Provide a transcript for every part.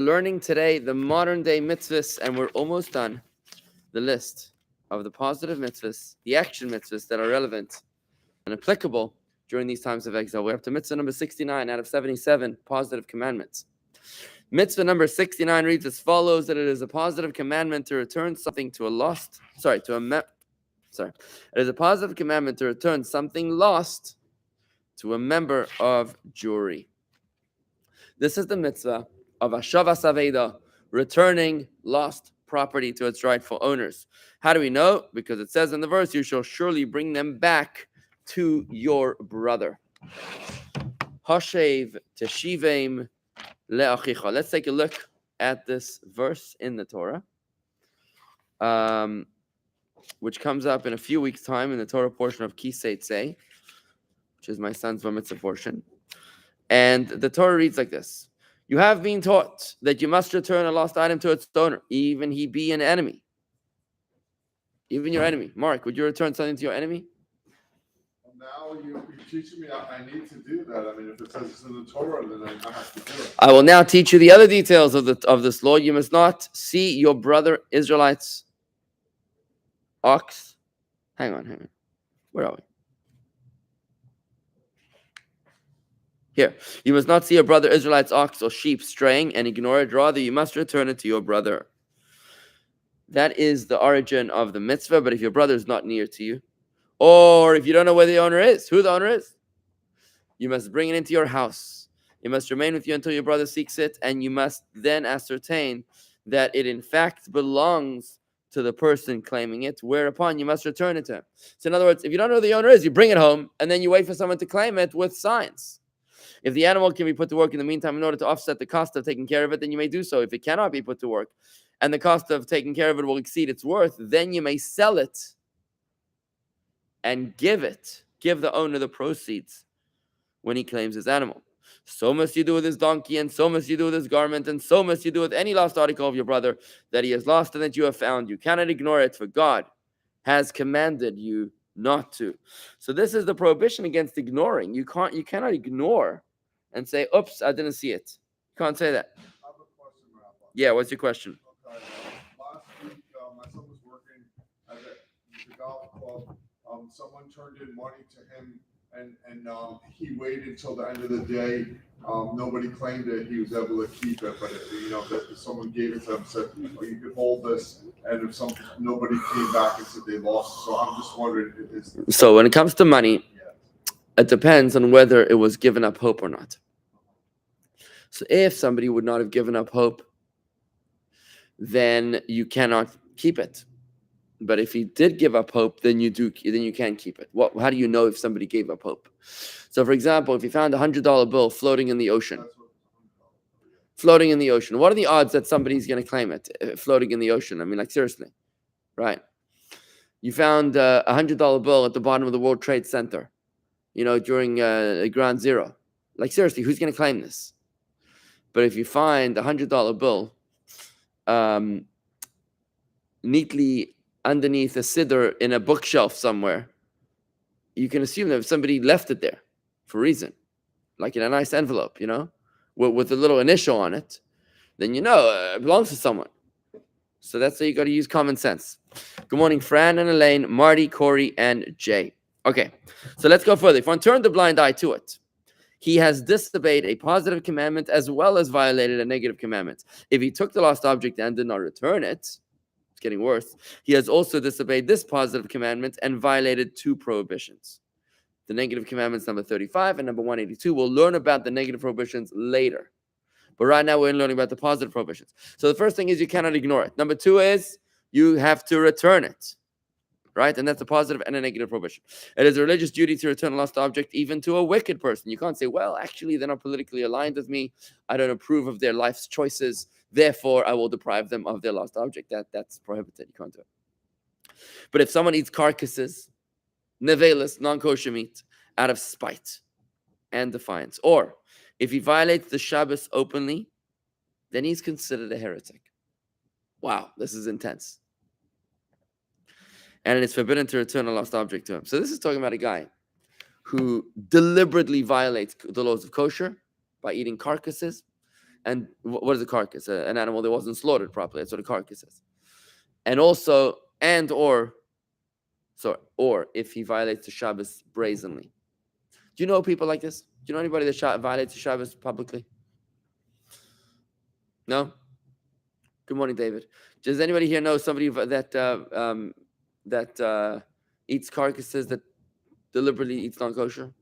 Learning today the modern day mitzvahs, and we're almost done. The list of the positive mitzvahs, the action mitzvahs that are relevant and applicable during these times of exile. We're up to mitzvah number 69 out of 77 positive commandments. Mitzvah number 69 reads as follows: that it is a positive commandment to return something to a lost, it is a positive commandment to return something lost to a member of Jewry. This is the mitzvah of Ashavasaveda, returning lost property to its rightful owners. How do we know? Because it says in the verse, you shall surely bring them back to your brother. Hashev teshivim le'achicha. Let's take a look at this verse in the Torah, which comes up in a few weeks' time in the Torah portion of Kisei Tzei, which is my son's bar mitzvah portion. And the Torah reads like this: you have been taught that you must return a lost item to its owner, even he be an enemy. Even your enemy. Mark, would you return something to your enemy? Now you're teaching me I need to do that. I mean, if it says it's in the Torah, then I have to do it. I will now teach you the other details of this law. You must not see your brother Israelite's ox. Hang on. Where are we? Here. You must not see your brother Israelite's ox or sheep straying and ignore it. Rather, you must return it to your brother. That is the origin of the mitzvah. But if your brother is not near to you, or if you don't know where the owner is, who the owner is, you must bring it into your house. It must remain with you until your brother seeks it, and you must then ascertain that it in fact belongs to the person claiming it, whereupon you must return it to him. So in other words, if you don't know who the owner is, you bring it home, and then you wait for someone to claim it with signs. If the animal can be put to work in the meantime in order to offset the cost of taking care of it, then you may do so. If it cannot be put to work, and the cost of taking care of it will exceed its worth, then you may sell it and give the owner the proceeds when he claims his animal. So must you do with his donkey, and so must you do with his garment, and so must you do with any lost article of your brother that he has lost and that you have found. You cannot ignore it, for God has commanded you not to. So this is the prohibition against ignoring. You cannot ignore and say, oops, I didn't see it. You can't say that. I have a question, Rabbi. Yeah, what's your question? Okay. Last week, my son was working at the golf club. Someone turned in money to him, and he waited until the end of the day. Nobody claimed it. He was able to keep it, but that someone gave it to him, said, "Oh, you can hold this." And if nobody came back and said they lost. So I'm just wondering, so when it comes to money, it depends on whether it was given up hope or not. So if somebody would not have given up hope, then you cannot keep it. But if he did give up hope, then you can keep it. How do you know if somebody gave up hope? So, for example, if you found a $100 bill floating in the ocean, what are the odds that somebody's going to claim it floating in the ocean? I mean, like, seriously, right? You found a $100 bill at the bottom of the World Trade Center, during Ground Zero. Like, seriously, who's going to claim this? But if you find a $100 bill neatly underneath a siddur in a bookshelf somewhere, you can assume that if somebody left it there for a reason, like in a nice envelope, with a little initial on it, then it belongs to someone. So that's how you got to use common sense. Good morning, Fran and Elaine, Marty, Corey, and Jay. Okay, so let's go further. If one turned a blind eye to it, he has disobeyed a positive commandment as well as violated a negative commandment. If he took the lost object and did not return it, getting worse, he has also disobeyed this positive commandment and violated two prohibitions. The negative commandments number 35 and number 182. We'll learn about the negative prohibitions later. But right now we're learning about the positive prohibitions. So the first thing is you cannot ignore it. Number 2 is you have to return it. Right? And that's a positive and a negative prohibition. It is a religious duty to return a lost object even to a wicked person. You can't say, well, actually, they're not politically aligned with me. I don't approve of their life's choices. Therefore, I will deprive them of their lost object. That's prohibited. You can't do it. But if someone eats carcasses, nevelis, non-kosher meat, out of spite and defiance, or if he violates the Shabbos openly, then he's considered a heretic. Wow, this is intense. And it is forbidden to return a lost object to him. So this is talking about a guy who deliberately violates the laws of kosher by eating carcasses And what is a carcass? An animal that wasn't slaughtered properly. That's what a carcass is. And also, or if he violates the Shabbos brazenly. Do you know people like this? Do you know anybody that violates the Shabbos publicly? No? Good morning, David. Does anybody here know somebody that eats carcasses, that deliberately eats non-kosher?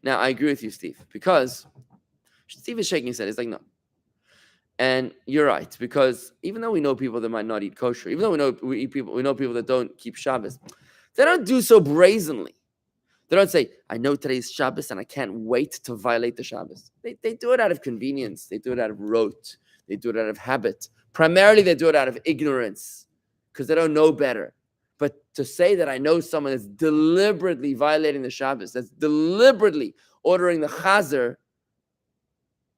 Now, I agree with you, Steve, because Steve is shaking his head. He's like, no. And you're right, because even though we know people that might not eat kosher, even though we know people that don't keep Shabbos, they don't do so brazenly. They don't say, I know today's Shabbos and I can't wait to violate the Shabbos. They do it out of convenience. They do it out of rote. They do it out of habit. Primarily, they do it out of ignorance because they don't know better. But to say that I know someone that's deliberately violating the Shabbos, that's deliberately ordering the chazer,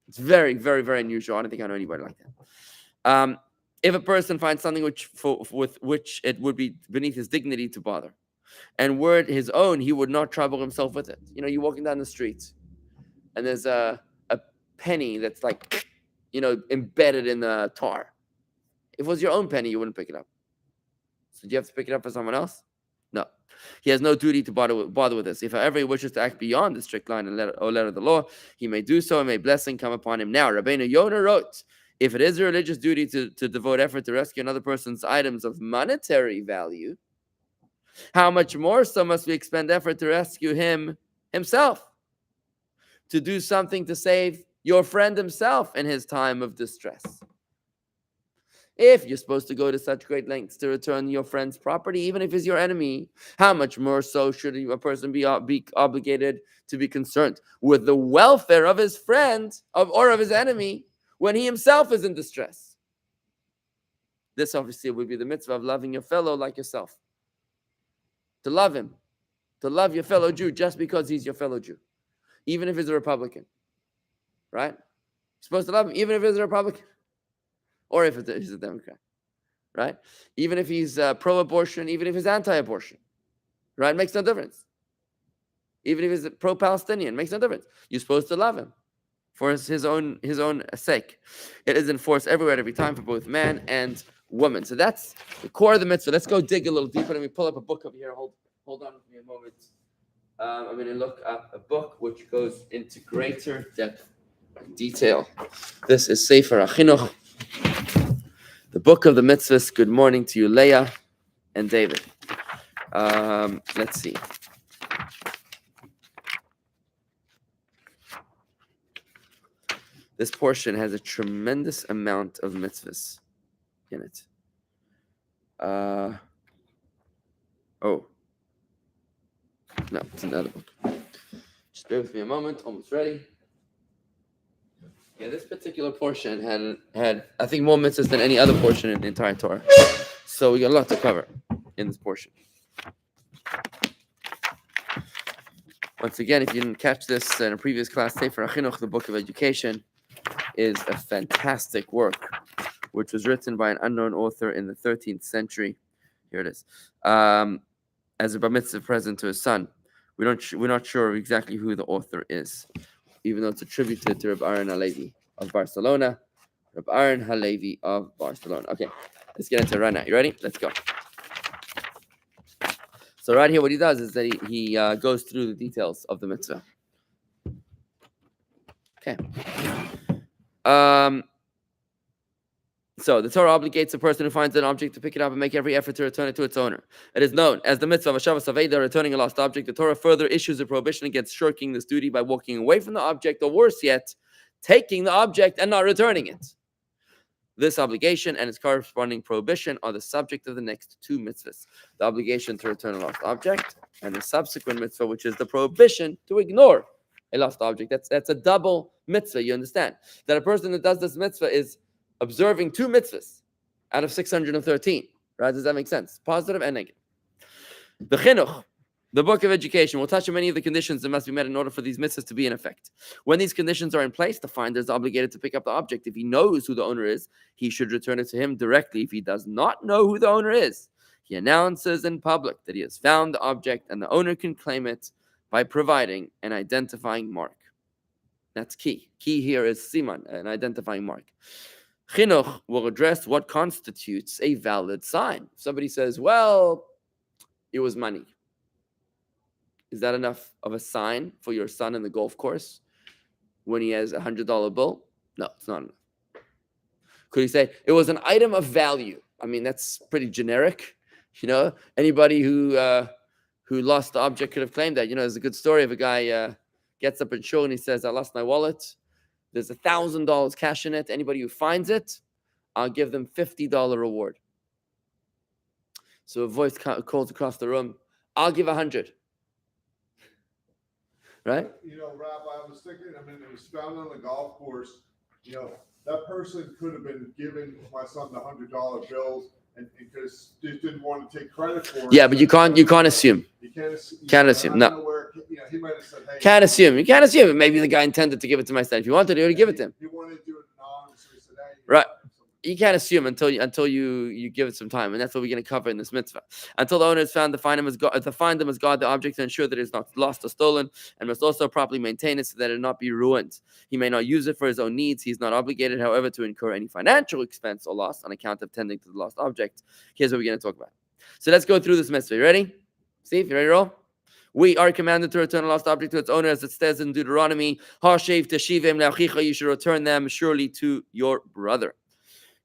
it's very, very, very unusual. I don't think I know anybody like that. If a person finds something with which it would be beneath his dignity to bother, and were it his own, he would not trouble himself with it. You know, you're walking down the street, and there's a penny that's like, embedded in the tar. If it was your own penny, you wouldn't pick it up. So do you have to pick it up for someone else? No. He has no duty to bother with this. If ever he wishes to act beyond the strict line and letter of the law, he may do so, and may blessing come upon him. Now, Rabbeinu Yonah wrote, if it is a religious duty to devote effort to rescue another person's items of monetary value, how much more so must we expend effort to rescue him himself, to do something to save your friend himself in his time of distress. If you're supposed to go to such great lengths to return your friend's property, even if he's your enemy, how much more so should a person be obligated to be concerned with the welfare of his friend or of his enemy when he himself is in distress? This obviously would be the mitzvah of loving your fellow like yourself. To love him, to love your fellow Jew just because he's your fellow Jew, even if he's a Republican, right? You're supposed to love him even if he's a Republican. Or if he's a Democrat, right? Even if he's pro-abortion, even if he's anti-abortion, right? Makes no difference. Even if he's pro-Palestinian, makes no difference. You're supposed to love him for his own sake. It is enforced everywhere at every time for both man and woman. So that's the core of the mitzvah. Let's go dig a little deeper. Let me pull up a book over here. Hold on with me a moment. I'm going to look up a book which goes into greater depth and detail. This is Sefer HaChinuch, the book of the Mitzvahs. Good morning to you, Leah and David. Let's see. This portion has a tremendous amount of mitzvahs in it. No, it's another book. Just bear with me a moment. Almost ready. Yeah, this particular portion had I think more mitzvahs than any other portion in the entire Torah. So we got a lot to cover in this portion. Once again, if you didn't catch this in a previous class, Sefer HaChinuch, the Book of Education, is a fantastic work, which was written by an unknown author in the 13th century. Here it is. As a bar mitzvah present to his son. We're not sure exactly who the author is, even though it's attributed to Rabbi Aaron Halevi of Barcelona. Rabbi Aaron Halevi of Barcelona. Okay, let's get into it right now. You ready? Let's go. So right here, what he does is that he goes through the details of the mitzvah. Okay. So the Torah obligates a person who finds an object to pick it up and make every effort to return it to its owner. It is known as the mitzvah of Ashavasaveda, returning a lost object. The Torah further issues a prohibition against shirking this duty by walking away from the object, or worse yet, taking the object and not returning it. This obligation and its corresponding prohibition are the subject of the next two mitzvahs: the obligation to return a lost object, and the subsequent mitzvah, which is the prohibition to ignore a lost object. That's a double mitzvah. You understand that a person that does this mitzvah is observing two mitzvahs out of 613. Right? Does that make sense? Positive and negative. The Chinuch, the Book of Education, will touch on many of the conditions that must be met in order for these mitzvahs to be in effect. When these conditions are in place, the finder is obligated to pick up the object. If he knows who the owner is, he should return it to him directly. If he does not know who the owner is, he announces in public that he has found the object, and the owner can claim it by providing an identifying mark. That's key. Key here is siman, an identifying mark. Chinuch will address what constitutes a valid sign. Somebody says, well, it was money. Is that enough of a sign for your son in the golf course when he has $100 bill? No, it's not enough. Could he say it was an item of value? I mean, that's pretty generic. Anybody who lost the object could have claimed that. There's a good story of a guy gets up in shul and he says, I lost my wallet. There's $1,000 cash in it. Anybody who finds it, I'll give them $50 reward. So a voice calls across the room, I'll give 100. Right? Rabbi, I was thinking, it was found on the golf course. That person could have been giving my son the $100 bills and because they didn't want to take credit for it. Yeah, but you can't assume. You can't assume. No. He might have said, hey. Can't assume. You can't assume. Maybe the guy intended to give it to my son. If you wanted to, he'd give it to him. He wanted to do it anonymously. So hey. Right. You can't assume until you give it some time, and that's what we're going to cover in this mitzvah. Until the owner is found to find them as God the object, to ensure that it is not lost or stolen, and must also properly maintain it so that it not be ruined. He may not use it for his own needs. He is not obligated, however, to incur any financial expense or loss on account of tending to the lost object. Here's what we're going to talk about. So let's go through this mitzvah. You ready? Steve, you ready to roll? We are commanded to return a lost object to its owner, as it says in Deuteronomy, "Hashev teshivim le'achicha," you should return them surely to your brother.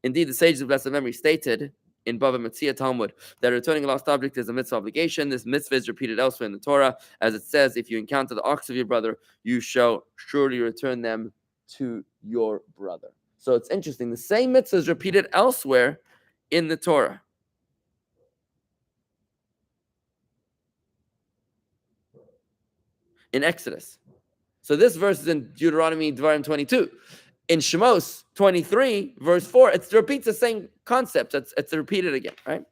Indeed, the sages of blessed memory stated in Bava Metzia Talmud that returning a lost object is a mitzvah obligation. This mitzvah is repeated elsewhere in the Torah, as it says, if you encounter the ox of your brother, you shall surely return them to your brother. So it's interesting. The same mitzvah is repeated elsewhere in the Torah. In Exodus. So this verse is in Deuteronomy Dvarim 22. In Shemos 23, verse 4, it repeats the same concept. It's repeated again, right?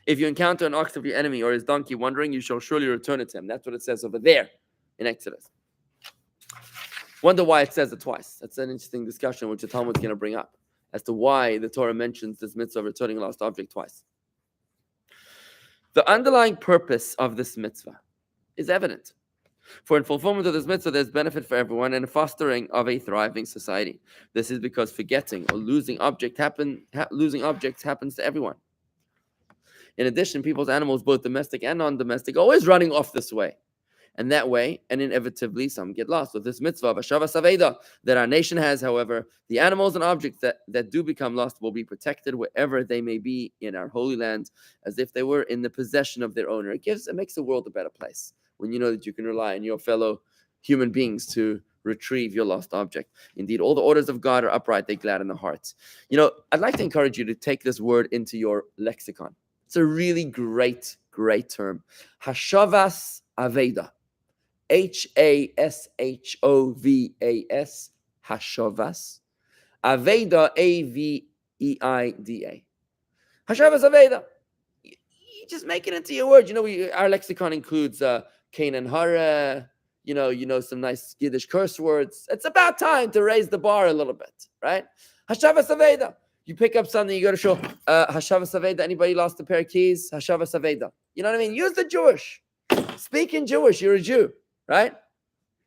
If you encounter an ox of your enemy or his donkey wandering, you shall surely return it to him. That's what it says over there in Exodus. Wonder why it says it twice. That's an interesting discussion which the Talmud's going to bring up as to why the Torah mentions this mitzvah of returning a lost object twice. The underlying purpose of this mitzvah is evident. For in fulfillment of this mitzvah, there's benefit for everyone and a fostering of a thriving society. This is because forgetting or losing objects happens to everyone. In addition, people's animals, both domestic and non-domestic, are always running off this way. And that way, and inevitably, some get lost. With this mitzvah of Ashavasaveda that our nation has, however, the animals and objects that do become lost will be protected wherever they may be in our holy land, as if they were in the possession of their owner. It makes the world a better place when you know that you can rely on your fellow human beings to retrieve your lost object. Indeed, all the orders of God are upright, they gladden the hearts. I'd like to encourage you to take this word into your lexicon. It's a really great term. Ashavasaveda. Hashovas. Hashavas. Aveda, Aveida. Hashavasaveda. You just make it into your word. Our lexicon includes Canaan Hara, some nice Yiddish curse words. It's about time to raise the bar a little bit, right? Ashavasaveda. You pick up something, you go to show Ashavasaveda. Anybody lost a pair of keys? Ashavasaveda. You know what I mean? Use the Jewish. Speak in Jewish. You're a Jew, right?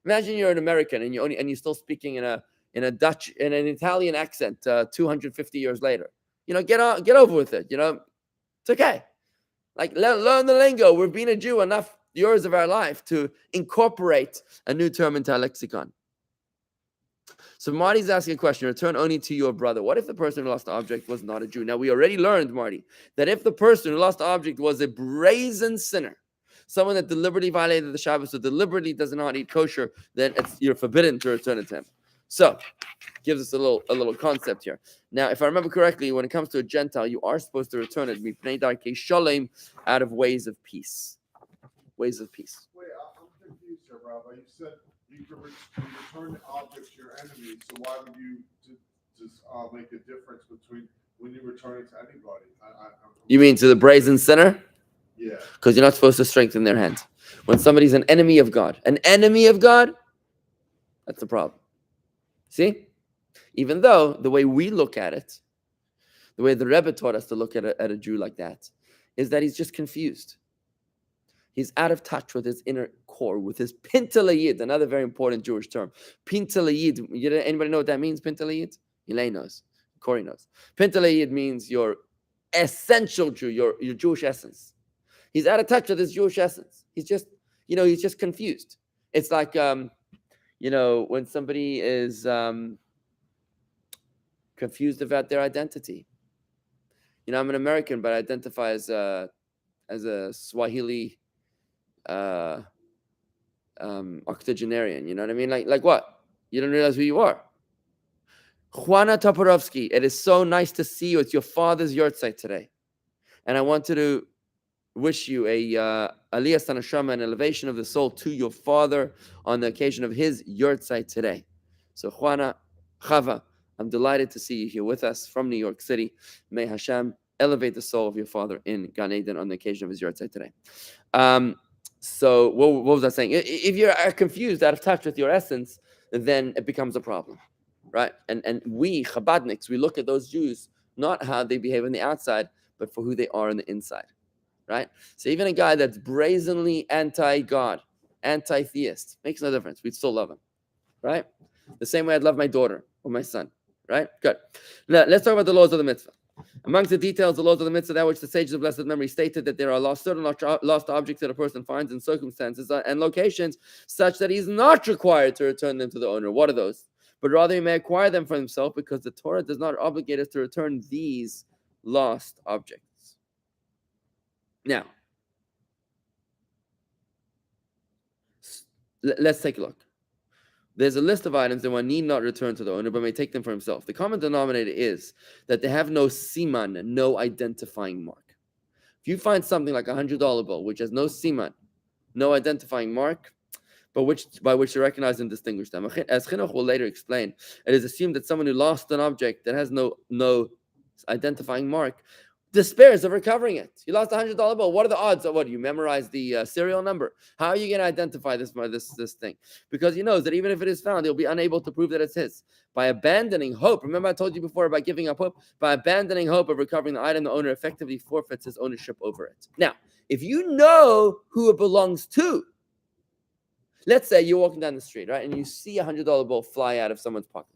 Imagine you're an American and you're still speaking in a Dutch, in an Italian accent 250 years later. Get over with it. It's okay. Like learn the lingo. We've been a Jew enough years of our life to incorporate a new term into our lexicon. So Marty's asking a question, return only to your brother. What if the person who lost the object was not a Jew? Now, we already learned, Marty, that if the person who lost the object was a brazen sinner, someone that deliberately violated the Shabbos or deliberately does not eat kosher, then you're forbidden to return it to him. So, gives us a little concept here. Now, if I remember correctly, when it comes to a Gentile, you are supposed to return it out of ways of peace. Ways of peace. Wait, I'm confused here, Rabbi. You said you can return the object to your enemy, so why would you just make a difference between when you return it to anybody? You mean to the brazen sinner? Yeah. Because you're not supposed to strengthen their hand. When somebody's an enemy of God, that's the problem. See? Even though the way we look at it, the way the Rebbe taught us to look at a Jew like that, is that he's just confused. He's out of touch with his inner core, with his pintalayid, another very important Jewish term. Pintalayid, anybody know what that means, pintalayid? Elaine knows. Corey knows. Pintalayid means your essential Jew, your Jewish essence. He's out of touch with his Jewish essence. He's just, he's just confused. It's like, when somebody is confused about their identity. I'm an American, but I identify as a Swahili octogenarian. You know what I mean? Like what? You don't realize who you are. Juana Toporovsky, it is so nice to see you. It's your father's yahrzeit today, and I wanted to wish you a aliyas haneshama, an elevation of the soul to your father on the occasion of his yahrzeit today. So Juana, Chava, I'm delighted to see you here with us from New York City. May Hashem elevate the soul of your father in Gan Eden on the occasion of his yahrzeit today. So what was I saying? If you're confused, out of touch with your essence, then it becomes a problem, right? And we, Chabadniks, we look at those Jews, not how they behave on the outside, but for who they are on the inside, right? So even a guy that's brazenly anti-God, anti-theist, makes no difference. We'd still love him, right? The same way I'd love my daughter or my son, right? Good. Now, let's talk about the laws of the mitzvah. Amongst the details, the laws of the mitzvah, that which the sages of blessed memory stated that there are certain lost objects that a person finds in circumstances and locations such that he's not required to return them to the owner. What are those? But rather he may acquire them for himself, because the Torah does not obligate us to return these lost objects. Now, let's take a look. There's a list of items that one need not return to the owner, but may take them for himself. The common denominator is that they have no siman, no identifying mark. If you find something like a $100 bill, which has no siman, no identifying mark, by which to recognize and distinguish them, as Chinuch will later explain, it is assumed that someone who lost an object that has no identifying mark despairs of recovering it. You lost a $100 bill. What are the odds? What, do you memorize the serial number? How are you going to identify this thing? Because he knows that even if it is found, he'll be unable to prove that it's his. By abandoning hope, remember I told you before about giving up hope? By abandoning hope of recovering the item, the owner effectively forfeits his ownership over it. Now, if you know who it belongs to, let's say you're walking down the street, right, and you see a $100 bill fly out of someone's pocket,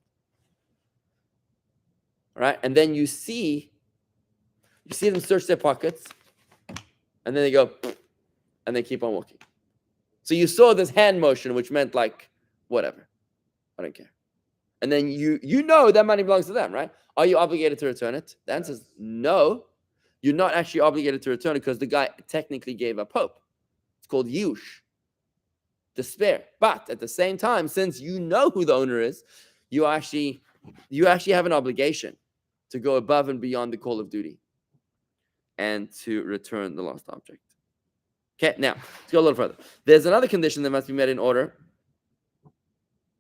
right, and then you see them search their pockets, and then they go, and they keep on walking. So you saw this hand motion, which meant like, whatever, I don't care. And then you know that money belongs to them, right? Are you obligated to return it? The answer is no. You're not actually obligated to return it because the guy technically gave up hope. It's called yush, despair. But at the same time, since you know who the owner is, you actually have an obligation to go above and beyond the call of duty and to return the lost object. Okay, now let's go a little further. There's another condition that must be met in order.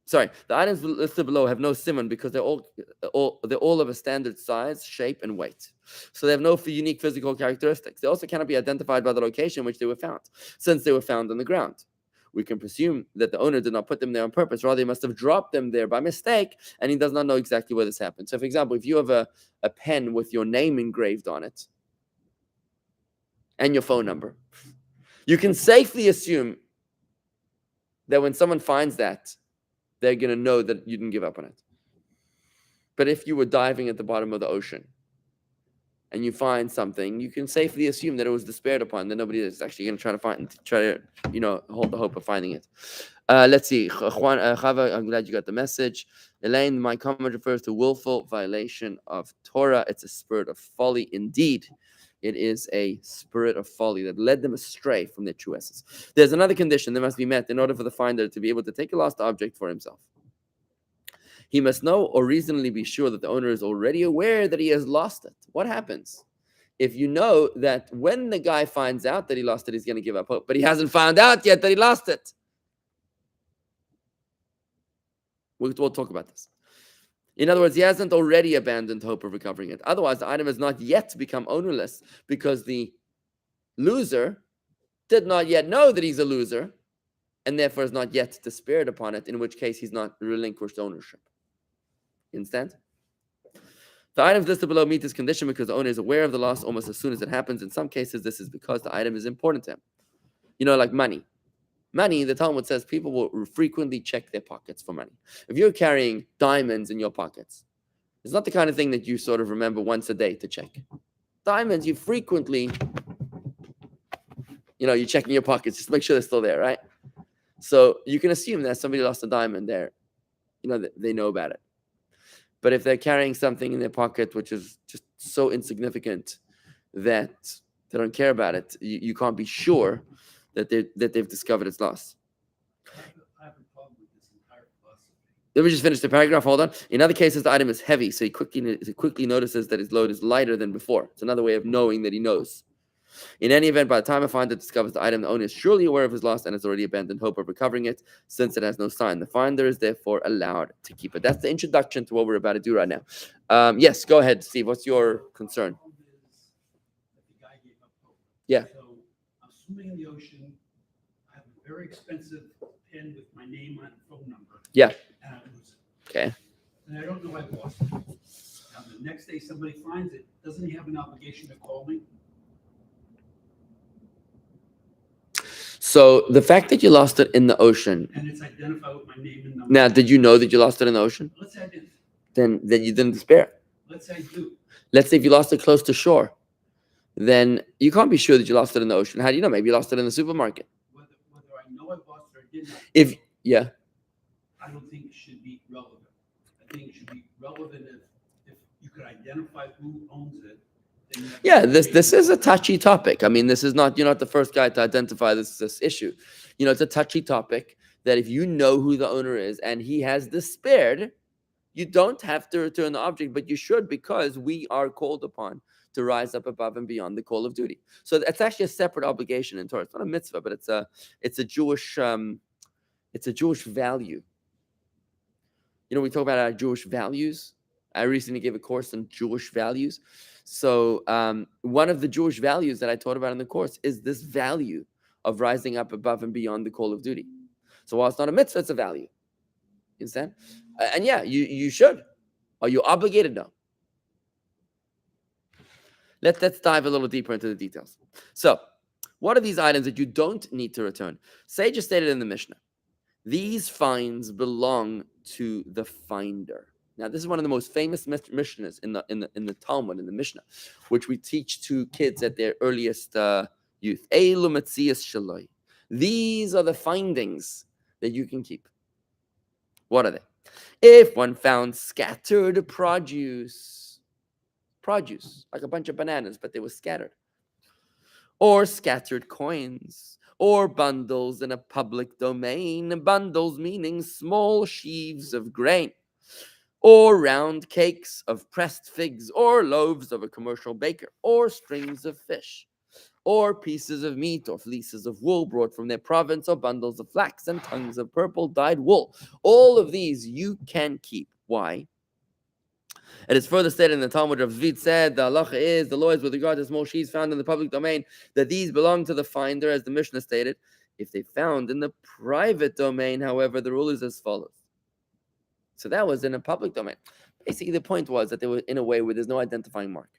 Sorry, the items listed below have no simon because they're all of a standard size, shape, and weight. So they have no unique physical characteristics. They also cannot be identified by the location in which they were found, since they were found on the ground. We can presume that the owner did not put them there on purpose. Rather, he must have dropped them there by mistake, and he does not know exactly where this happened. So, for example, if you have a pen with your name engraved on it, and your phone number, you can safely assume that when someone finds that, they're going to know that you didn't give up on it. But if you were diving at the bottom of the ocean and you find something, you can safely assume that it was despaired upon, that nobody is actually going to try to hold the hope of finding it. Let's see. Chava, I'm glad you got the message. Elaine, my comment refers to willful violation of Torah. It's a spirit of folly indeed. It is a spirit of folly that led them astray from their true essence. There's another condition that must be met in order for the finder to be able to take a lost object for himself. He must know or reasonably be sure that the owner is already aware that he has lost it. What happens if you know that when the guy finds out that he lost it, he's going to give up hope, but he hasn't found out yet that he lost it? We'll talk about this. In other words, he hasn't already abandoned hope of recovering it. Otherwise, the item has not yet become ownerless because the loser did not yet know that he's a loser and therefore has not yet despaired upon it, in which case he's not relinquished ownership. You understand? The items listed below meet this condition because the owner is aware of the loss almost as soon as it happens. In some cases, this is because the item is important to him. Like money. Money, the Talmud says people will frequently check their pockets for money. If you're carrying diamonds in your pockets, it's not the kind of thing that you sort of remember once a day to check. Diamonds, you frequently, you're checking your pockets just to make sure they're still there, right? So you can assume that somebody lost a diamond there. They know about it. But if they're carrying something in their pocket which is just so insignificant that they don't care about it, you can't be sure that they've discovered its loss. I have a problem with this entire philosophy. Let me just finish the paragraph. Hold on. In other cases, the item is heavy, so he quickly notices that his load is lighter than before. It's another way of knowing that he knows. In any event, by the time a finder discovers the item, the owner is surely aware of his loss and has already abandoned hope of recovering it, since it has no sign. The finder is therefore allowed to keep it. That's the introduction to what we're about to do right now. Yes, go ahead, Steve. What's your concern? The guy gave up hope. Yeah. So I'm swimming in the ocean. I have a very expensive pen with my name on it, phone number. Yeah. And I lose it. Okay. And I don't know I've lost it. Now, the next day somebody finds it. Doesn't he have an obligation to call me? So the fact that you lost it in the ocean. And it's identified with my name and number. Now, did you know that you lost it in the ocean? Let's say I didn't. Then you didn't despair. Let's say I do. Let's say if you lost it close to shore, then you can't be sure that you lost it in the ocean. How do you know? Maybe you lost it in the supermarket. Whether I know I've lost it or didn't. Yeah. I don't think it should be relevant. I think it should be relevant if you could identify who owns it. Yeah, this is a touchy topic. I mean, you're not the first guy to identify this issue. It's a touchy topic that if you know who the owner is and he has despaired, you don't have to return the object, but you should, because we are called upon to rise up above and beyond the call of duty. So it's actually a separate obligation in Torah. It's not a mitzvah, but it's a Jewish value. We talk about our Jewish values. I recently gave a course on Jewish values. So one of the Jewish values that I taught about in the course is this value of rising up above and beyond the call of duty. So while it's not a mitzvah, it's a value. You understand? And yeah, you should. Are you obligated? No. Let's dive a little deeper into the details. So what are these items that you don't need to return? Sage stated in the Mishnah, these finds belong to the finder. Now, this is one of the most famous Mishnahs in the Talmud, in the Mishnah, which we teach to kids at their earliest youth. Eilu Metzias Shaloi. These are the findings that you can keep. What are they? If one found scattered produce, like a bunch of bananas, but they were scattered, or scattered coins, or bundles in a public domain, bundles meaning small sheaves of grain, or round cakes of pressed figs, or loaves of a commercial baker, or strings of fish, or pieces of meat, or fleeces of wool brought from their province, or bundles of flax and tongues of purple dyed wool. All of these you can keep. Why? It is further stated in the Talmud, Dovid said, the halacha is, the law is with regard to small sheaves found in the public domain, that these belong to the finder, as the Mishnah stated. If they found in the private domain, however, the rule is as follows. So that was in a public domain. Basically, the point was that they were in a way where there's no identifying mark.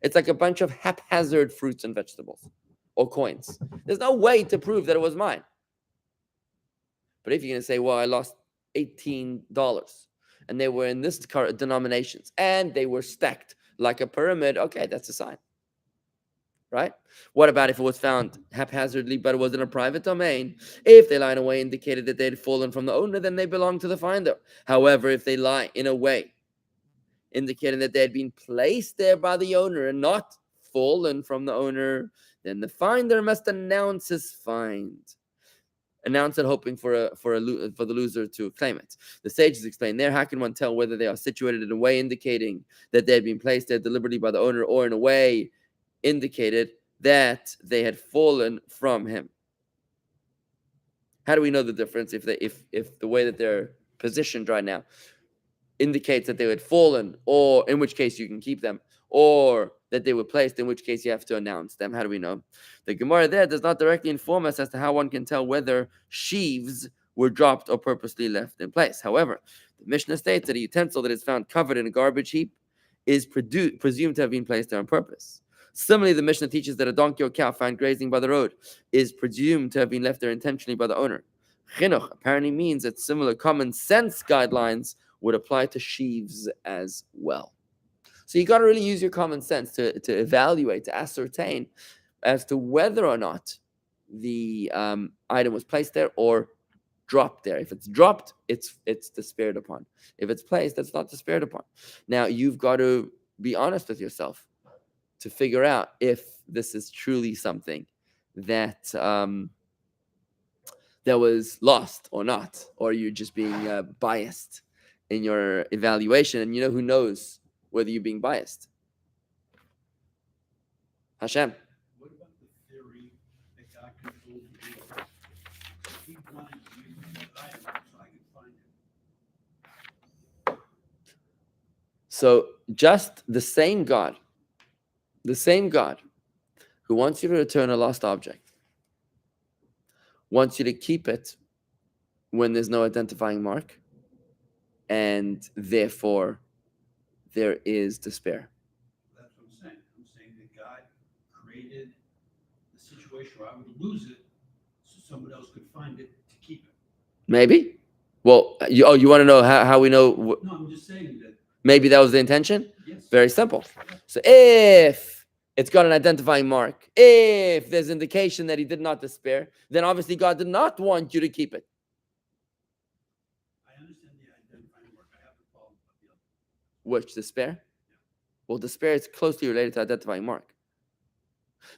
It's like a bunch of haphazard fruits and vegetables or coins. There's no way to prove that it was mine. But if you're going to say, well, I lost $18 and they were in this denominations and they were stacked like a pyramid, okay, that's a sign. Right? What about if it was found haphazardly, but it was in a private domain? If they lie in a way indicated that they had fallen from the owner, then they belong to the finder. However, if they lie in a way indicating that they had been placed there by the owner and not fallen from the owner, then the finder must announce his find. Announce it, hoping for the loser to claim it. The sages explain there, how can one tell whether they are situated in a way indicating that they had been placed there deliberately by the owner, or in a way indicated that they had fallen from him? How do we know the difference if the way that they're positioned right now indicates that they had fallen, or in which case you can keep them, or that they were placed, in which case you have to announce them? How do we know? The Gemara there does not directly inform us as to how one can tell whether sheaves were dropped or purposely left in place. However, the Mishnah states that a utensil that is found covered in a garbage heap is presumed to have been placed there on purpose. Similarly, the Mishnah teaches that a donkey or cow found grazing by the road is presumed to have been left there intentionally by the owner. Chinuch apparently means that similar common sense guidelines would apply to sheaves as well. So you got to really use your common sense to evaluate, to ascertain as to whether or not the item was placed there or dropped there. If it's dropped, it's despaired upon. If it's placed, that's not despaired upon. Now you've got to be honest with yourself to figure out if this is truly something that that was lost or not, or you're just being biased in your evaluation. And who knows whether you're being biased? Hashem. What about the theory that God controls the world? He wanted to use that item so I could find it. So just the same God who wants you to return a lost object, wants you to keep it when there's no identifying mark, and therefore there is despair. That's what I'm saying. I'm saying that God created the situation where I would lose it so someone else could find it to keep it. Maybe. Well, you want to know how we know? No, I'm just saying that. Maybe that was the intention? Yes. Very simple. So if it's got an identifying mark, if there's indication that he did not despair, then obviously God did not want you to keep it. I understand the identifying mark. I have the problem with the other. Which, despair? Well, despair is closely related to identifying mark.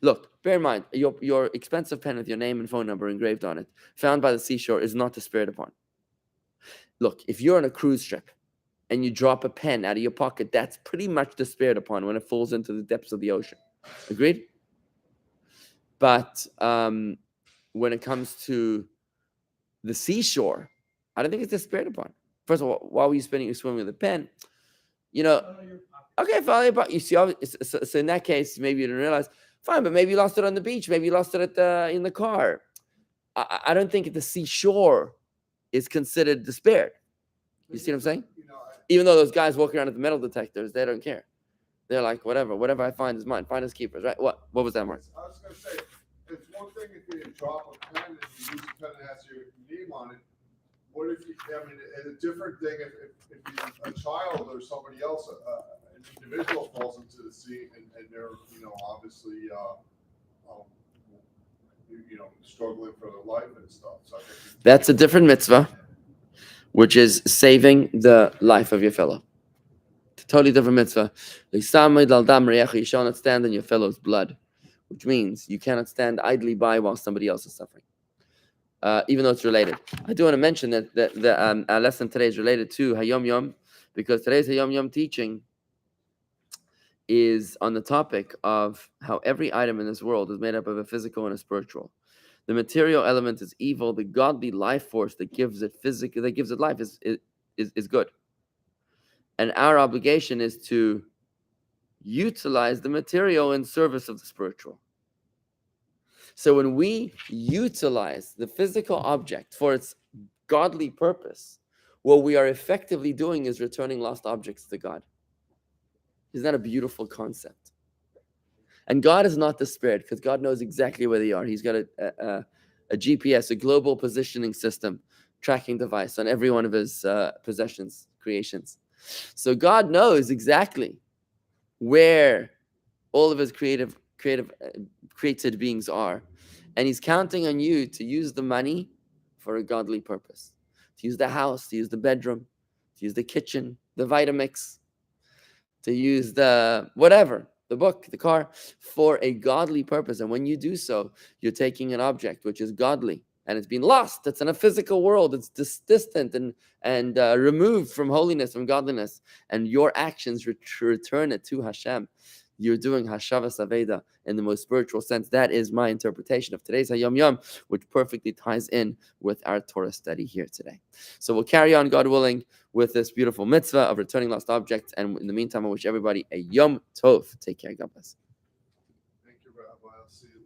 Look, bear in mind, your expensive pen with your name and phone number engraved on it, found by the seashore, is not despaired upon. Look, if you're on a cruise ship and you drop a pen out of your pocket, that's pretty much despaired upon when it falls into the depths of the ocean. Agreed? But when it comes to the seashore, I don't think it's despaired upon. First of all, why were you swimming with a pen? Okay, fine, but you see, so in that case, maybe you didn't realize. Fine, but maybe you lost it on the beach. Maybe you lost it in the car. I don't think the seashore is considered despaired. You see what I'm saying? Even though those guys walking around with the metal detectors, they don't care. They're like, whatever I find is mine. Finders keepers, right? What was that, Mark? I was going to say, it's one thing if you drop a pen and you use a pen that has your name on it. What if you? I mean, it's a different thing if a child or somebody else, an individual falls into the sea and they're obviously struggling for their life and stuff. So I think that's a different mitzvah, which is saving the life of your fellow. It's a totally different mitzvah. You shall not stand in your fellow's blood, which means you cannot stand idly by while somebody else is suffering. Even though it's related. I do want to mention that our lesson today is related to Hayom Yom, because today's Hayom Yom teaching is on the topic of how every item in this world is made up of a physical and a spiritual. The material element is evil. The godly life force that gives it life is good. And our obligation is to utilize the material in service of the spiritual. So when we utilize the physical object for its godly purpose, what we are effectively doing is returning lost objects to God. Isn't that a beautiful concept? And God is not despaired because God knows exactly where they are. He's got a GPS, a global positioning system, tracking device on every one of his possessions, creations. So God knows exactly where all of his created beings are. And he's counting on you to use the money for a godly purpose. To use the house, to use the bedroom, to use the kitchen, the Vitamix, to use the whatever, the book, the car, for a godly purpose. And when you do so, you're taking an object which is godly and it's been lost. It's in a physical world. It's distant and removed from holiness, from godliness. And your actions return it to Hashem. You're doing Ashavasaveda in the most spiritual sense. That is my interpretation of today's Hayom Yom, which perfectly ties in with our Torah study here today. So we'll carry on, God willing, with this beautiful mitzvah of returning lost objects. And in the meantime, I wish everybody a Yom Tov. Take care. God bless.